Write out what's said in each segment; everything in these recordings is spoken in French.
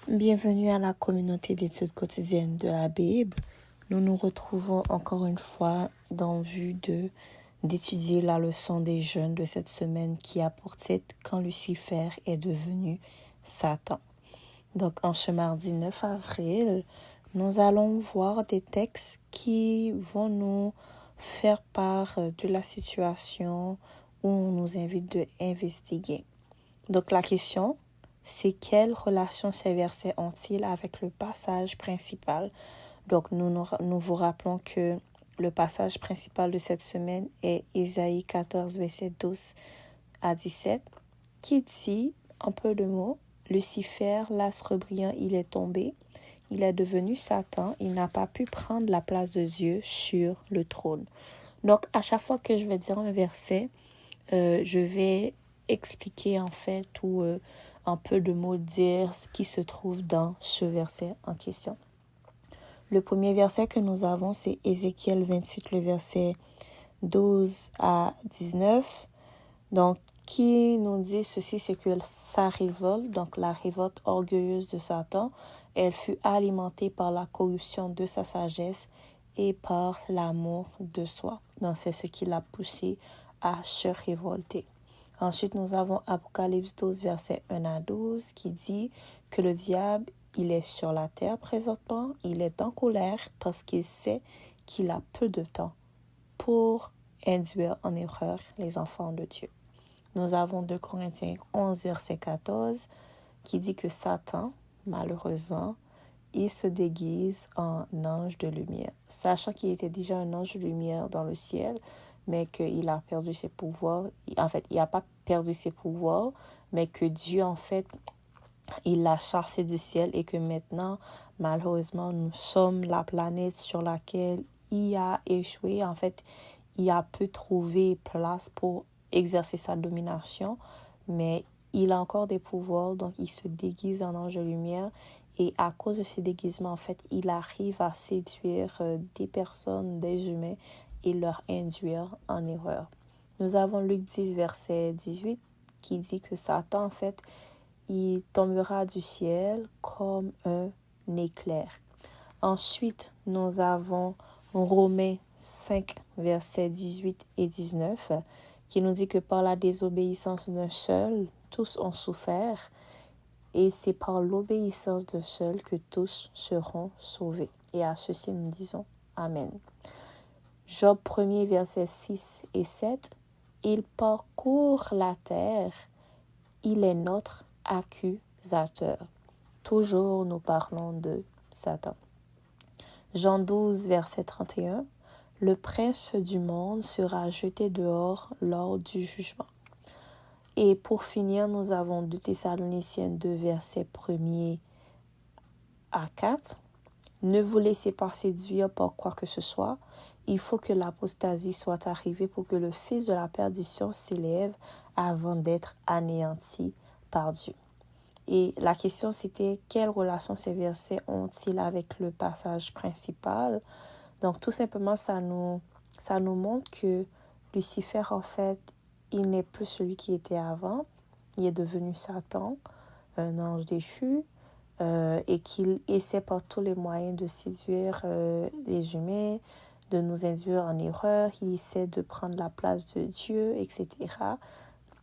Bienvenue à la communauté d'études quotidiennes de la Bible. Nous nous retrouvons encore une fois dans le but d'étudier la leçon des jeunes de cette semaine qui a pour titre « Quand Lucifer est devenu Satan ». Donc, en ce mardi 9 avril, nous allons voir des textes qui vont nous faire part de la situation où on nous invite de investiguer. Donc, la question, c'est quelle relation ces versets ont-ils avec le passage principal? Donc, nous vous rappelons que le passage principal de cette semaine est Ésaïe 14, verset 12 à 17, qui dit, en peu de mots, Lucifer, l'astre brillant, il est tombé, il est devenu Satan, il n'a pas pu prendre la place de Dieu sur le trône. Donc, à chaque fois que je vais dire un verset, je vais expliquer en fait ou en peu de mots dire ce qui se trouve dans ce verset en question. Le premier verset que nous avons, c'est Ézéchiel 28, le verset 12 à 19. Donc, qui nous dit ceci, c'est que sa révolte, donc la révolte orgueilleuse de Satan, elle fut alimentée par la corruption de sa sagesse et par l'amour de soi. Donc, c'est ce qui l'a poussé à se révolter. Ensuite, nous avons Apocalypse 12, verset 1 à 12, qui dit que le diable, il est sur la terre présentement, il est en colère parce qu'il sait qu'il a peu de temps pour induire en erreur les enfants de Dieu. Nous avons 2 Corinthiens 11, verset 14, qui dit que Satan, malheureusement, il se déguise en ange de lumière, sachant qu'il était déjà un ange de lumière dans le ciel, mais qu'il a perdu ses pouvoirs. En fait, il n'a pas perdu ses pouvoirs, mais que Dieu, en fait, il l'a chassé du ciel et que maintenant, malheureusement, nous sommes la planète sur laquelle il a échoué. En fait, il a pu trouver place pour exercer sa domination, mais il a encore des pouvoirs, donc il se déguise en ange de lumière. Et à cause de ces déguisements, en fait, il arrive à séduire des personnes, des humains, et leur induire en erreur. Nous avons Luc 10, verset 18, qui dit que Satan, en fait, il tombera du ciel comme un éclair. Ensuite, nous avons Romains 5, versets 18 et 19, qui nous dit que par la désobéissance d'un seul, tous ont souffert, et c'est par l'obéissance d'un seul que tous seront sauvés. Et à ceci, nous disons Amen. Job 1er, versets 6 et 7, il parcourt la terre, il est notre accusateur. Toujours nous parlons de Satan. Jean 12, verset 31, le prince du monde sera jeté dehors lors du jugement. Et pour finir, nous avons 2 Thessaloniciens 2, verset 1er à 4. Ne vous laissez pas séduire par quoi que ce soit. Il faut que l'apostasie soit arrivée pour que le fils de la perdition s'élève avant d'être anéanti par Dieu. Et la question, c'était quelle relation ces versets ont-ils avec le passage principal? Donc, tout simplement, ça nous montre que Lucifer, en fait, il n'est plus celui qui était avant. Il est devenu Satan, un ange déchu, et qu'il essaie par tous les moyens de séduire les humains, de nous induire en erreur. Il essaie de prendre la place de Dieu, etc.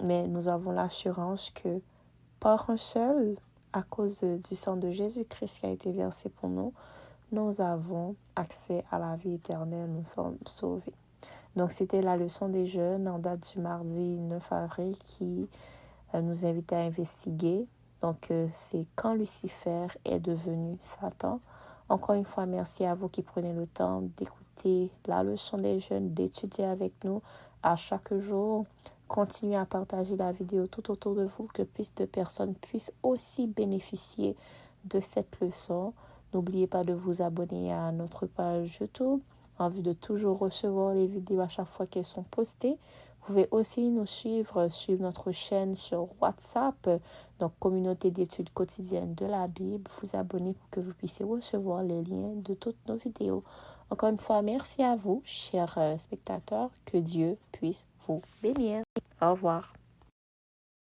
Mais nous avons l'assurance que par un seul, à cause du sang de Jésus-Christ qui a été versé pour nous, nous avons accès à la vie éternelle, nous sommes sauvés. Donc, c'était la leçon des jeunes en date du mardi 9 avril qui nous invite à investiguer. Donc, c'est quand Lucifer est devenu Satan. Encore une fois, merci à vous qui prenez le temps d'écouter la leçon des jeunes, d'étudier avec nous à chaque jour. Continuez à partager la vidéo tout autour de vous, que plus de personnes puissent aussi bénéficier de cette leçon. N'oubliez pas de vous abonner à notre page YouTube en vue de toujours recevoir les vidéos à chaque fois qu'elles sont postées. Vous pouvez aussi nous suivre sur notre chaîne sur WhatsApp, donc Communauté d'études quotidiennes de la Bible. Vous abonnez pour que vous puissiez recevoir les liens de toutes nos vidéos. Encore une fois, merci à vous, chers spectateurs. Que Dieu puisse vous bénir. Au revoir.